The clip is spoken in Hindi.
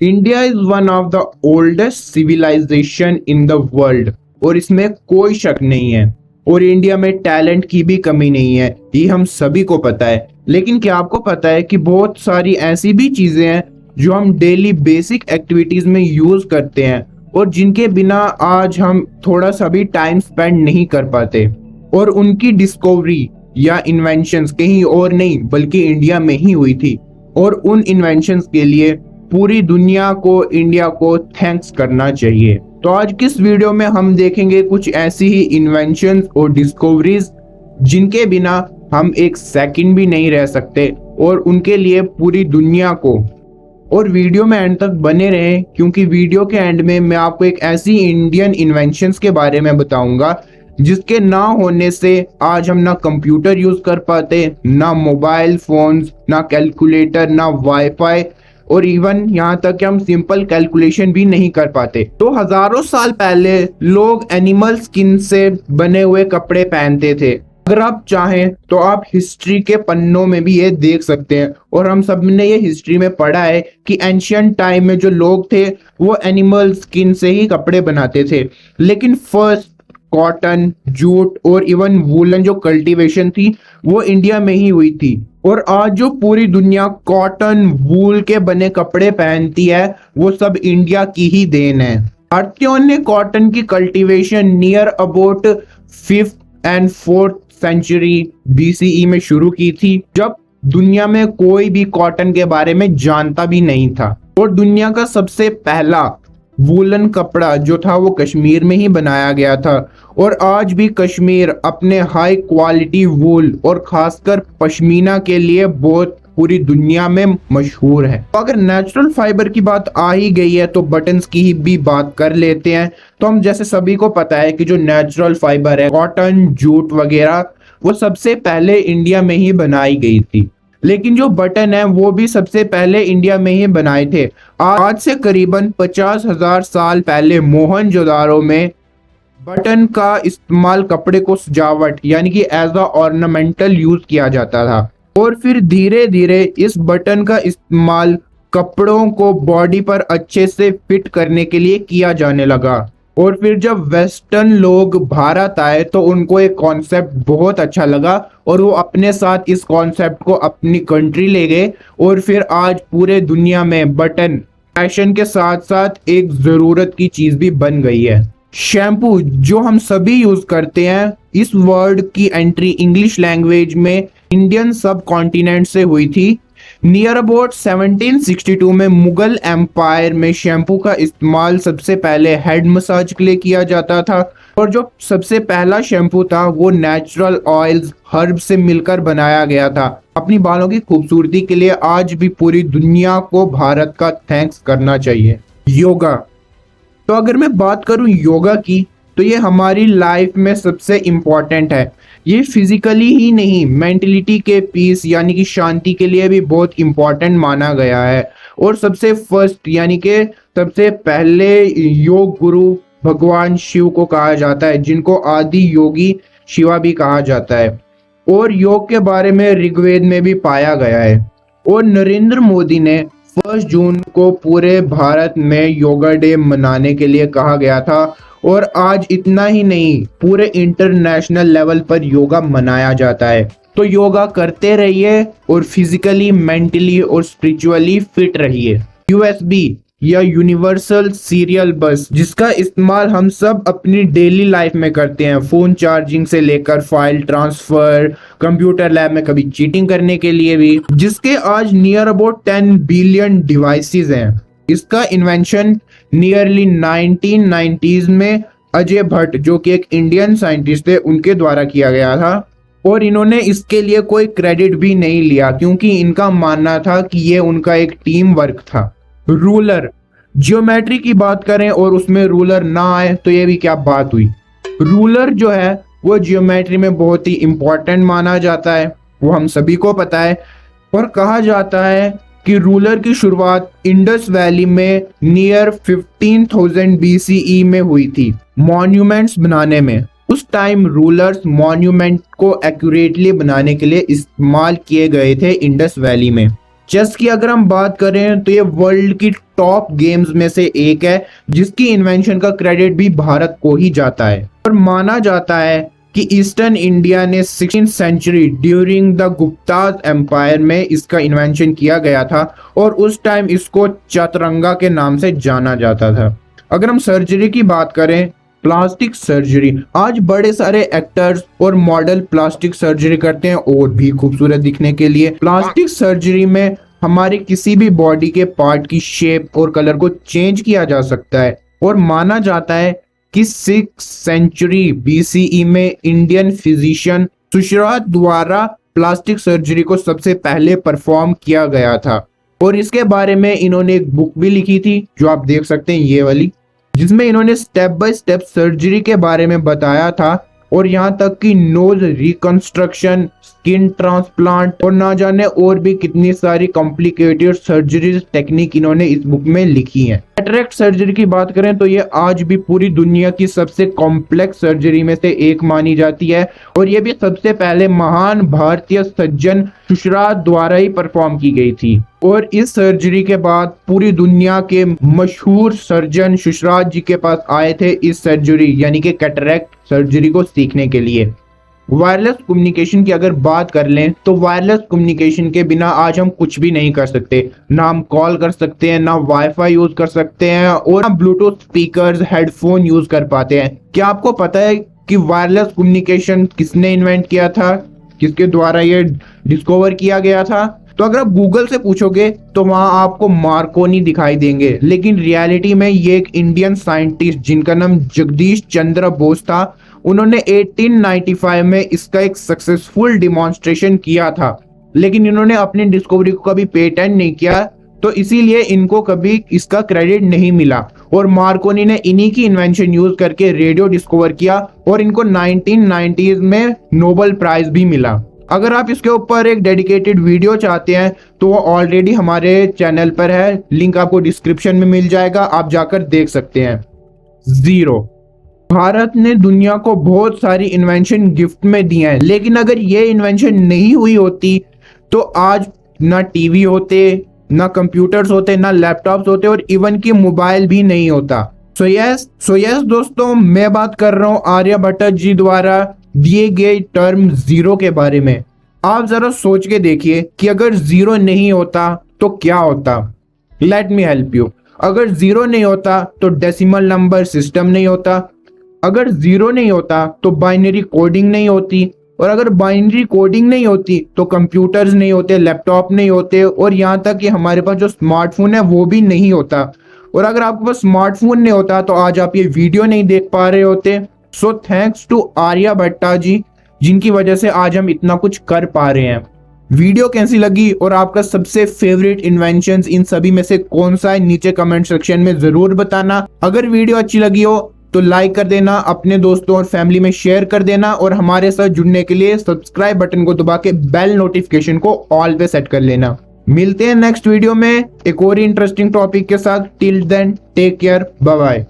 India is one of the oldest civilization in the world और इसमें कोई शक नहीं है। और इंडिया में टैलेंट की भी कमी नहीं है, ये हम सभी को पता है। लेकिन क्या आपको पता है कि बहुत सारी ऐसी भी चीजें हैं जो हम डेली बेसिक एक्टिविटीज में यूज करते हैं और जिनके बिना आज हम थोड़ा सा भी टाइम स्पेंड नहीं कर पाते। और उनकी डिस्कवरी या इन्वेंशंस कहीं और नहीं बल्कि इंडिया में ही हुई थी। और उन इन्वेंशंस के लिए पूरी दुनिया को, इंडिया को थैंक्स करना चाहिए। तो आज किस वीडियो में हम देखेंगे कुछ ऐसी ही इन्वेंशंस और डिस्कवरीज जिनके बिना हम एक सेकंड भी नहीं रह सकते और उनके लिए पूरी दुनिया को। और वीडियो में एंड तक बने रहें क्योंकि वीडियो के एंड में मैं आपको एक ऐसी इंडियन इन्वेंशंस के बारे में बताऊंगा जिसके ना होने से आज हम ना कंप्यूटर यूज कर पाते, ना मोबाइल फोन्स, ना कैलकुलेटर, ना वाईफाई और इवन यहाँ तक कि हम सिंपल कैलकुलेशन भी नहीं कर पाते। तो हजारों साल पहले लोग एनिमल स्किन से बने हुए कपड़े पहनते थे। अगर आप चाहें तो आप हिस्ट्री के पन्नों में भी ये देख सकते हैं और हम सब ने ये हिस्ट्री में पढ़ा है कि एंशियंट टाइम में जो लोग थे वो एनिमल स्किन से ही कपड़े बनाते थे। लेकिन फर्स्ट कॉटन, जूट और इवन वूलन जो कल्टीवेशन थी वो इंडिया में ही हुई थी। और आज जो पूरी दुनिया कॉटन वूल के बने कपड़े पहनती है वो सब इंडिया की ही देन है। भारतीयों ने कॉटन की cultivation near about 5th and 4th century BCE में शुरू की थी, जब दुनिया में कोई भी कॉटन के बारे में जानता भी नहीं था। और दुनिया का सबसे पहला वूलन कपड़ा जो था वो कश्मीर में ही बनाया गया था। और आज भी कश्मीर अपने हाई क्वालिटी वूल और खासकर पश्मीना के लिए बहुत पूरी दुनिया में मशहूर है। तो अगर नेचुरल फाइबर की बात आ ही गई है तो बटन्स की ही भी बात कर लेते हैं। तो हम जैसे सभी को पता है कि जो नेचुरल फाइबर है, कॉटन, जूट वगैरह, वो सबसे पहले इंडिया में ही बनाई गई थी। लेकिन जो बटन है वो भी सबसे पहले इंडिया में ही बनाए थे। आज से करीबन 50,000 साल पहले मोहनजोदारो में बटन का इस्तेमाल कपड़े को सजावट यानी कि एज अ ऑर्नामेंटल यूज किया जाता था। और फिर धीरे धीरे इस बटन का इस्तेमाल कपड़ों को बॉडी पर अच्छे से फिट करने के लिए किया जाने लगा। और फिर जब वेस्टर्न लोग भारत आए तो उनको एक कॉन्सेप्ट बहुत अच्छा लगा और वो अपने साथ इस कॉन्सेप्ट को अपनी कंट्री ले गए। और फिर आज पूरे दुनिया में बटन फैशन के साथ साथ एक जरूरत की चीज भी बन गई है। शैम्पू जो हम सभी यूज करते हैं, इस वर्ड की एंट्री इंग्लिश लैंग्वेज में इंडियन सब कॉन्टिनेंट से हुई थी। नियर अबाउट 1762 में मुगल एम्पायर में शैम्पू का इस्तेमाल सबसे पहले हेड मसाज के लिए किया जाता था। और जो सबसे पहला शैम्पू था वो नेचुरल ऑयल्स, हर्ब से मिलकर बनाया गया था। अपनी बालों की खूबसूरती के लिए आज भी पूरी दुनिया को भारत का थैंक्स करना चाहिए। योगा, तो अगर मैं बात करूं योगा की तो ये हमारी लाइफ में सबसे इम्पोर्टेंट है। ये फिजिकली ही नहीं, मेंटलिटी के पीस यानी कि शांति के लिए भी बहुत इम्पोर्टेंट माना गया है। और सबसे फर्स्ट यानी कि सबसे पहले योग गुरु भगवान शिव को कहा जाता है, जिनको आदि योगी शिवा भी कहा जाता है। और योग के बारे में ऋग्वेद में भी पाया गया है। और नरेंद्र मोदी ने 1 जून को पूरे भारत में योगा डे मनाने के लिए कहा गया था। और आज इतना ही नहीं, पूरे इंटरनेशनल लेवल पर योगा मनाया जाता है। तो योगा करते रहिए और फिजिकली, मेंटली और स्पिरिचुअली फिट रहिए। USB या यूनिवर्सल सीरियल बस, जिसका इस्तेमाल हम सब अपनी डेली लाइफ में करते हैं, फोन चार्जिंग से लेकर फाइल ट्रांसफर, कंप्यूटर लैब में कभी चीटिंग करने के लिए भी, जिसके आज नियर अबाउट 10 बिलियन डिवाइसेस हैं। इसका इन्वेंशन नियरली 1990s में अजय भट्ट जो कि एक इंडियन साइंटिस्ट थे उनके द्वारा किया गया था। और इन्होंने इसके लिए कोई क्रेडिट भी नहीं लिया क्योंकि इनका मानना था कि ये उनका एक टीम वर्क था। रूलर, ज्योमेट्री की बात करें और उसमें रूलर ना आए तो ये भी क्या बात हुई। रूलर जो है वो ज्योमेट्री में बहुत ही इंपॉर्टेंट माना जाता है, वो हम सभी को पता है। और कहा जाता है कि रूलर की शुरुआत इंडस वैली में नियर 15,000 BCE में हुई थी मॉन्यूमेंट्स बनाने में। उस टाइम रूलर्स मॉन्यूमेंट को एक्यूरेटली बनाने के लिए इस्तेमाल किए गए थे इंडस वैली में। चेस की अगर हम बात करें तो ये वर्ल्ड की टॉप गेम्स में से एक है, जिसकी इन्वेंशन का क्रेडिट भी भारत को ही जाता है। और माना जाता है कि ईस्टर्न इंडिया ने 16th century during the Guptas empire में इसका इन्वेंशन किया गया था और उस टाइम इसको चतरंगा के नाम से जाना जाता था। अगर हम सर्जरी की बात करें, प्लास्टिक सर्जरी, आज बड़े सारे एक्टर्स और मॉडल प्लास्टिक सर्जरी करते हैं और भी खूबसूरत दिखने के लिए। प्लास्टिक सर्जरी में हमारे किसी भी बॉडी के पार्ट की शेप और कलर को चेंज किया जा सकता है और माना जाता है कि 6th सेंचुरी BCE में इंडियन फिजिशियन सुश्रुत द्वारा प्लास्टिक सर्जरी को सबसे पहले परफॉर्म किया गया था और इसके बारे में इन्होंने एक बुक भी लिखी थी जो आप देख सकते हैं, ये वाली, जिसमें इन्होंने स्टेप बाय स्टेप सर्जरी के बारे में बताया था और यहाँ तक कि नोज रिकंस्ट्रक्शन, स्किन ट्रांसप्लांट और ना जाने और भी कितनी सारी कॉम्प्लिकेटेड सर्जरी टेक्निक इन्होंने इस बुक में लिखी है। कैटरेक्ट सर्जरी की बात करें तो ये आज भी पूरी दुनिया की सबसे कॉम्प्लेक्स सर्जरी में से एक मानी जाती है और ये भी सबसे पहले महान भारतीय सर्जन सुश्रुत द्वारा ही परफॉर्म की गई थी। और इस सर्जरी के बाद पूरी दुनिया के मशहूर सर्जन सुश्रुत जी के पास आए थे इस सर्जरी यानी कि कैटरेक्ट सर्जरी को सीखने के लिए। वायरलेस कम्युनिकेशन की अगर बात कर लें तो वायरलेस कम्युनिकेशन के बिना आज हम कुछ भी नहीं कर सकते। ना हम कॉल कर सकते हैं, ना वाईफाई यूज कर सकते हैं और ना ब्लूटूथ स्पीकर्स, हेडफोन यूज कर पाते हैं। क्या आपको पता है कि वायरलेस कम्युनिकेशन किसने इन्वेंट किया था, किसके द्वारा ये डिस्कवर किया गया था? तो अगर आप गूगल से पूछोगे तो वहां आपको मार्कोनी दिखाई देंगे, लेकिन रियलिटी में ये एक इंडियन साइंटिस्ट जिनका नाम जगदीश चंद्र बोस था, उन्होंने 1895 में इसका एक सक्सेसफुल डिमॉन्स्ट्रेशन किया था, लेकिन इन्होंने अपनी डिस्कवरी को कभी पेटेंट नहीं किया, तो इसीलिए इनको कभी इसका क्रेडिट नहीं मिला। और मार्कोनी ने इन्हीं की इन्वेंशन यूज करके रेडियो डिस्कवर किया और इनको 1990s में नोबेल प्राइज भी मिला। अगर आप इसके ऊपर एक डेडिकेटेड वीडियो चाहते हैं तो वो ऑलरेडी हमारे चैनल पर है, लिंक आपको डिस्क्रिप्शन में मिल जाएगा, आप जाकर देख सकते हैं। जीरो, भारत ने दुनिया को बहुत सारी इन्वेंशन गिफ्ट में दी हैं, लेकिन अगर ये इन्वेंशन नहीं हुई होती तो आज ना टीवी होते, ना कंप्यूटर्स होते, ना लैपटॉप्स होते और इवन की मोबाइल भी नहीं होता। सो यस दोस्तों, मैं बात कर रहा हूँ आर्यभट्ट जी द्वारा दिए गए टर्म जीरो के बारे में। आप जरा सोच के देखिए कि अगर जीरो नहीं होता तो क्या होता। Let me help you. अगर जीरो नहीं होता तो डेसिमल नंबर सिस्टम नहीं होता, अगर जीरो नहीं होता तो बाइनरी कोडिंग नहीं होती, और अगर बाइनरी कोडिंग नहीं होती तो कंप्यूटर्स नहीं होते, लैपटॉप नहीं होते, और यहाँ तक कि हमारे पास जो स्मार्टफोन है वो भी नहीं होता। और अगर आपके पास स्मार्टफोन नहीं होता तो आज आप ये वीडियो नहीं देख पा रहे होते। सो थैंक्स टू आर्यभट्ट जी, जिनकी वजह से आज हम इतना कुछ कर पा रहे हैं। वीडियो कैसी लगी और आपका सबसे फेवरेट इन्वेंशंस इन सभी में से कौन सा है, नीचे कमेंट सेक्शन में जरूर बताना। अगर वीडियो अच्छी लगी हो तो लाइक कर देना, अपने दोस्तों और फैमिली में शेयर कर देना और हमारे साथ जुड़ने के लिए सब्सक्राइब बटन को दबा के बेल नोटिफिकेशन को ऑल पे सेट कर लेना। मिलते हैं नेक्स्ट वीडियो में एक और इंटरेस्टिंग टॉपिक के साथ। Till then take care, bye bye.